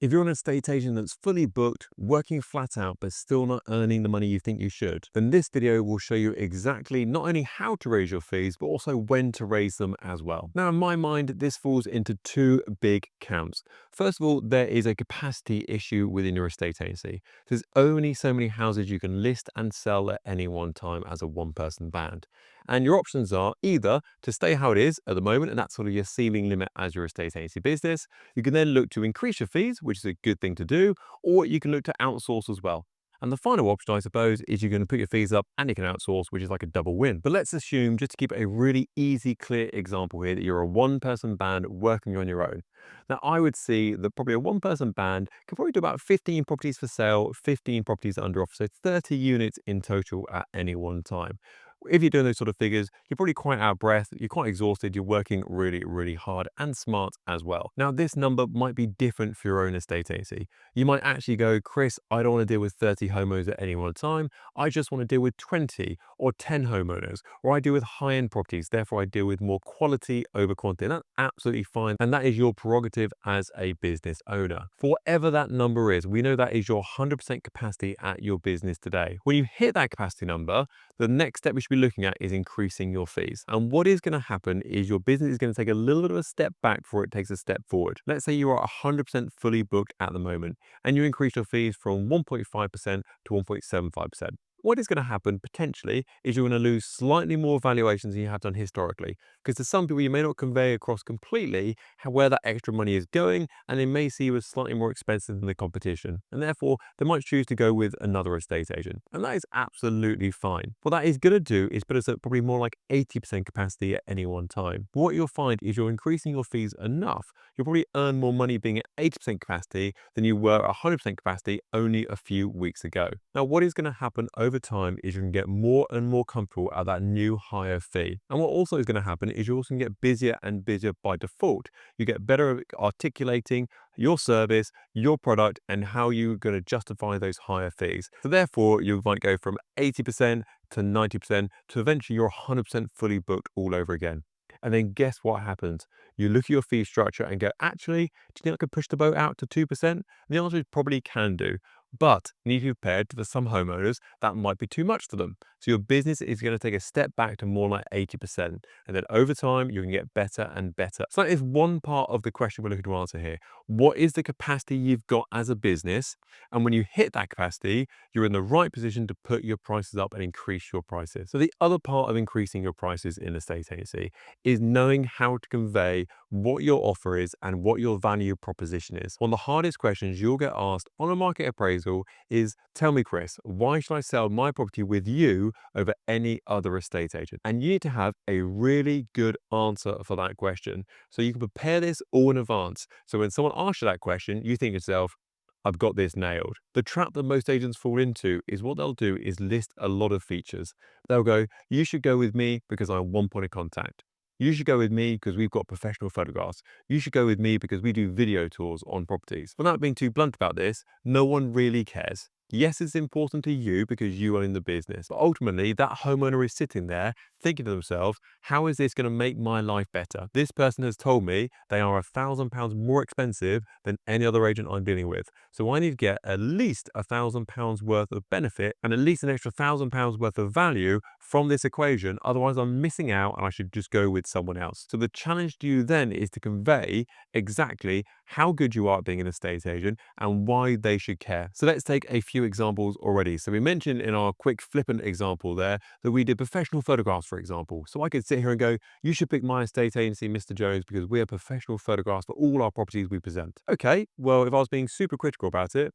If you're an estate agent that's fully booked, working flat out, but still not earning the money you think you should, then this video will show you exactly not only how to raise your fees, but also when to raise them as well. Now, in my mind, this falls into two big camps. First of all, there is a capacity issue within your estate agency. There's only so many houses you can list and sell at any one time as a one-person band. And your options are either to stay how it is at the moment, and that's sort of your ceiling limit as your estate agency business. You can then look to increase your fees, which is a good thing to do, or you can look to outsource as well. And the final option, I suppose, is you're going to put your fees up and you can outsource, which is like a double win. But let's assume, just to keep it a really easy, clear example here, that you're a one-person band working on your own. Now, I would see that probably a one-person band can probably do about 15 properties for sale, 15 properties under offer, so 30 units in total at any one time. If you're doing those sort of figures, you're probably quite out of breath, you're quite exhausted, you're working really, really hard and smart as well. Now, this number might be different for your own estate agency. You might actually go, Chris, I don't want to deal with 30 homeowners at any one time. I just want to deal with 20 or 10 homeowners, or I deal with high-end properties. Therefore, I deal with more quality over quantity. And that's absolutely fine. And that is your prerogative as a business owner. For whatever that number is, we know that is your 100% capacity at your business today. When you hit that capacity number, the next step we should be looking at is increasing your fees. And what is going to happen is your business is going to take a little bit of a step back before it takes a step forward. Let's say you are 100% fully booked at the moment and you increase your fees from 1.5% to 1.75%. What is going to happen potentially is you're going to lose slightly more valuations than you have done historically. Because to some people, you may not convey across completely where that extra money is going, and they may see you as slightly more expensive than the competition. And therefore, they might choose to go with another estate agent. And that is absolutely fine. What that is going to do is put us at probably more like 80% capacity at any one time. But what you'll find is you're increasing your fees enough, you'll probably earn more money being at 80% capacity than you were at 100% capacity only a few weeks ago. Now, what is going to happen over time is you can get more and more comfortable at that new higher fee. And what also is going to happen is you're also going to get busier and busier by default. You get better at articulating your service, your product, and how you're going to justify those higher fees. So therefore, you might go from 80% to 90% to eventually you're 100% fully booked all over again. And then guess what happens? You look at your fee structure and go, actually, do you think I could push the boat out to 2%? And the answer is probably can do. But you need to be prepared for some homeowners that might be too much for them. So your business is going to take a step back to more like 80%. And then over time, you can get better and better. So that is one part of the question we're looking to answer here. What is the capacity you've got as a business? And when you hit that capacity, you're in the right position to put your prices up and increase your prices. So the other part of increasing your prices in a estate agency is knowing how to convey what your offer is and what your value proposition is. One of the hardest questions you'll get asked on a market appraisal is, tell me, Chris, why should I sell my property with you over any other estate agent? And you need to have a really good answer for that question. So you can prepare this all in advance. So when someone asks you that question, you think to yourself, I've got this nailed. The trap that most agents fall into is what they'll do is list a lot of features. They'll go, you should go with me because I'm one point of contact. You should go with me because we've got professional photographs. You should go with me because we do video tours on properties. Without being too blunt about this, no one really cares. Yes, it's important to you because you own the business, but ultimately that homeowner is sitting there thinking to themselves, how is this going to make my life better? This person has told me they are £1,000 more expensive than any other agent I'm dealing with. So I need to get at least £1,000 worth of benefit and at least an extra £1,000 worth of value from this equation. Otherwise I'm missing out and I should just go with someone else. So the challenge to you then is to convey exactly how good you are at being an estate agent and why they should care. So let's take a few examples already. So we mentioned in our quick flippant example there that we did professional photographs, for example. So I could sit here and go, you should pick my estate agency, Mr. Jones, because we are professional photographs for all our properties we present. Okay, well, if I was being super critical about it,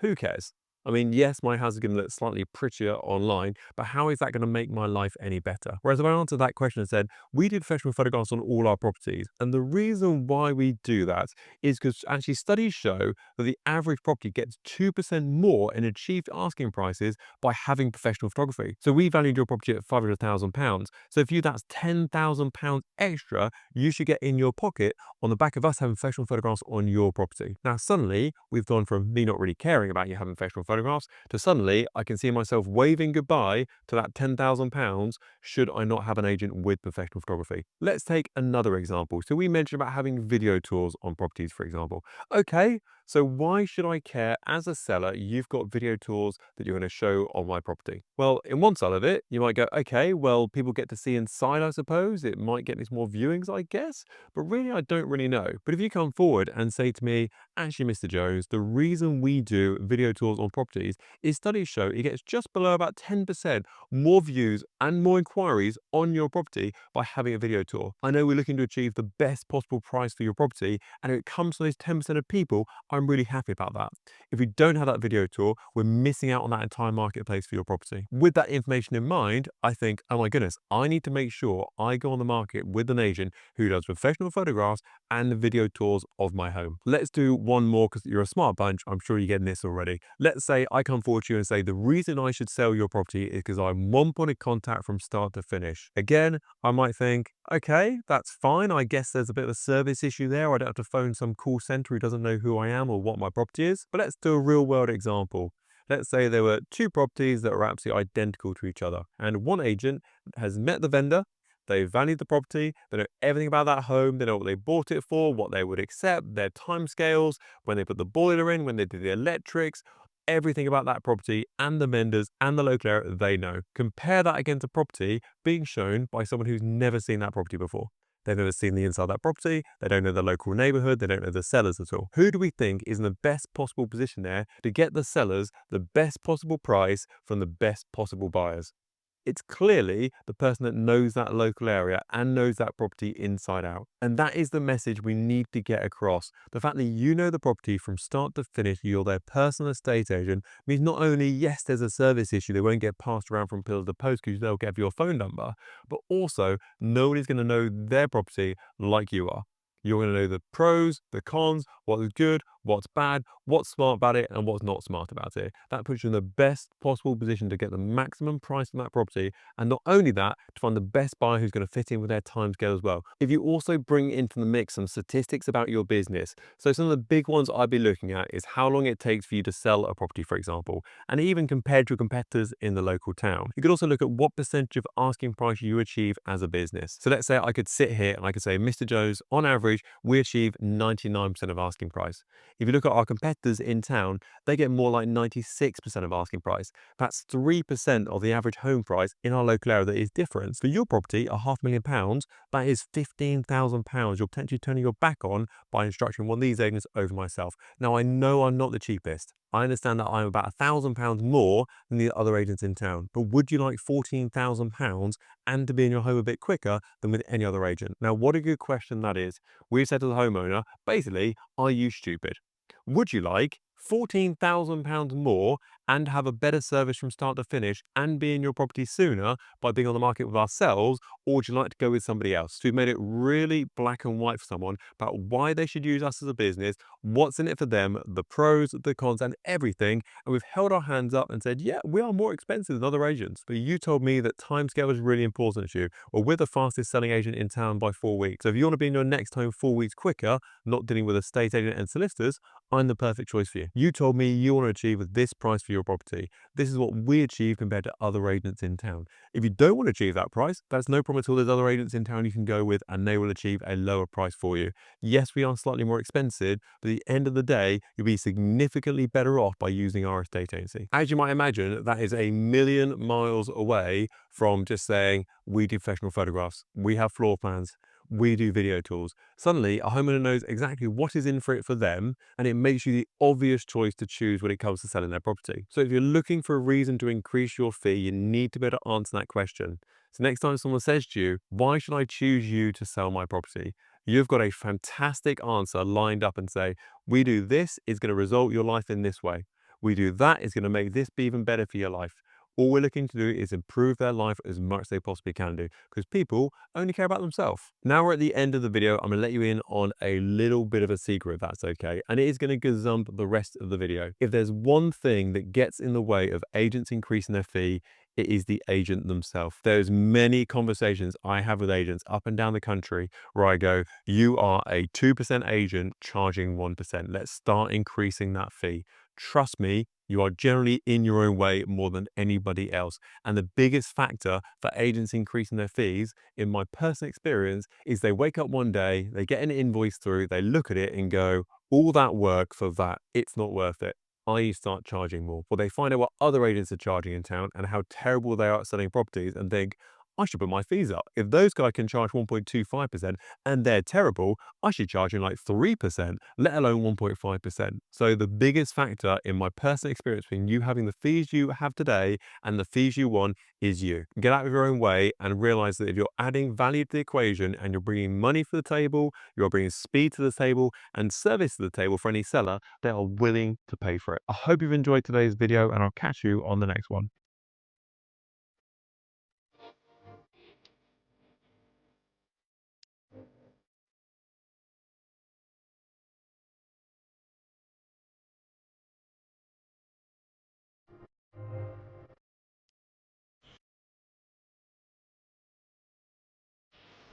who cares? I mean, yes, my house is going to look slightly prettier online, but how is that going to make my life any better? Whereas if I answered that question and said, we did professional photographs on all our properties. And the reason why we do that is because actually studies show that the average property gets 2% more in achieved asking prices by having professional photography. So we valued your property at £500,000. So if you that's £10,000 extra, you should get in your pocket on the back of us having professional photographs on your property. Now, suddenly we've gone from me not really caring about you having professional photographs to suddenly I can see myself waving goodbye to that £10,000 should I not have an agent with professional photography. Let's take another example. So we mentioned about having video tours on properties, for example. Okay, So why should I care as a seller you've got video tours that you're going to show on my property? Well, in one side of it, you might go, okay, well, people get to see inside, I suppose. It might get me more viewings, I guess. But really, I don't really know. But if you come forward and say to me, actually, Mr. Jones, the reason we do video tours on properties is studies show it gets just below about 10% more views and more inquiries on your property by having a video tour. I know we're looking to achieve the best possible price for your property, and if it comes to those 10% of people, I'm really happy about that. If we don't have that video tour, we're missing out on that entire marketplace for your property. With that information in mind, I think, oh my goodness, I need to make sure I go on the market with an agent who does professional photographs and video tours of my home. Let's do one more because you're a smart bunch. I'm sure you're getting this already. Let's say I come forward to you and say, the reason I should sell your property is because I'm one point of contact from start to finish. Again, I might think, okay, that's fine. I guess there's a bit of a service issue there. I don't have to phone some call center who doesn't know who I am or what my property is. But let's do a real world example. Let's say there were two properties that are absolutely identical to each other, and one agent has met the vendor. They value the property, they know everything about that home, they know what they bought it for, what they would accept, their timescales, when they put the boiler in, when they did the electrics, everything about that property and the vendors and the local area they know. Compare that against a property being shown by someone who's never seen that property before. They've never seen the inside of that property, they don't know the local neighborhood, they don't know the sellers at all. Who do we think is in the best possible position there to get the sellers the best possible price from the best possible buyers? It's clearly the person that knows that local area and knows that property inside out. And that is the message we need to get across. The fact that you know the property from start to finish, you're their personal estate agent, means not only, yes, there's a service issue, they won't get passed around from pillar to post because they'll get your phone number, but also nobody's going to know their property like you are. You're going to know the pros, the cons, what's good, what's bad, what's smart about it, and what's not smart about it. That puts you in the best possible position to get the maximum price from that property. And not only that, to find the best buyer who's going to fit in with their timescale as well. If you also bring into the mix some statistics about your business, so some of the big ones I'd be looking at is how long it takes for you to sell a property, for example, and even compared to your competitors in the local town. You could also look at what percentage of asking price you achieve as a business. So let's say I could sit here and I could say, Mr. Jones, on average, we achieve 99% of asking price. If you look at our competitors in town, they get more like 96% of asking price. That's 3% of the average home price in our local area that is different. For your property, £500,000, that is £15,000 you're potentially turning your back on by instructing one of these agents over myself. Now, I know I'm not the cheapest. I understand that I'm about £1,000 more than the other agents in town, but would you like £14,000 and to be in your home a bit quicker than with any other agent? Now, what a good question that is. We've said to the homeowner, basically, are you stupid? Would you like £14,000 more and have a better service from start to finish and be in your property sooner by being on the market with ourselves, or would you like to go with somebody else? So we've made it really black and white for someone about why they should use us as a business, what's in it for them, the pros, the cons, and everything. And we've held our hands up and said, yeah, we are more expensive than other agents. But you told me that timescale is really important to you. Well, we're the fastest selling agent in town by 4 weeks. So if you want to be in your next home 4 weeks quicker, not dealing with a estate agent and solicitors, I'm the perfect choice for you. You told me you want to achieve with this price for your property. This is what we achieve compared to other agents in town. If you don't want to achieve that price, that's no problem at all. There's other agents in town you can go with and they will achieve a lower price for you. Yes, we are slightly more expensive, but at the end of the day, you'll be significantly better off by using our estate agency. As you might imagine, that is a million miles away from just saying, we do professional photographs, we have floor plans, we do video tools. Suddenly, a homeowner knows exactly what is in for it for them, and it makes you the obvious choice to choose when it comes to selling their property. So if you're looking for a reason to increase your fee, you need to be able to answer that question. So next time someone says to you, why should I choose you to sell my property? You've got a fantastic answer lined up and say, we do this, it's going to result your life in this way. We do that, it's going to make this be even better for your life. All we're looking to do is improve their life as much as they possibly can do, because people only care about themselves. Now we're at the end of the video. I'm going to let you in on a little bit of a secret, if that's okay. And it is going to gazump the rest of the video. If there's one thing that gets in the way of agents increasing their fee, it is the agent themselves. There's many conversations I have with agents up and down the country where I go, you are a 2% agent charging 1%. Let's start increasing that fee. Trust me, you are generally in your own way more than anybody else. And the biggest factor for agents increasing their fees, in my personal experience, is they wake up one day, they get an invoice through, they look at it and go, All that work for that, it's not worth it. I start charging more. Well, they find out what other agents are charging in town and how terrible they are at selling properties and think, I should put my fees up. If those guys can charge 1.25% and they're terrible, I should charge them like 3%, let alone 1.5%. So the biggest factor in my personal experience between you having the fees you have today and the fees you want is you. Get out of your own way and realize that if you're adding value to the equation and you're bringing money to the table, you're bringing speed to the table and service to the table for any seller, they are willing to pay for it. I hope you've enjoyed today's video and I'll catch you on the next one.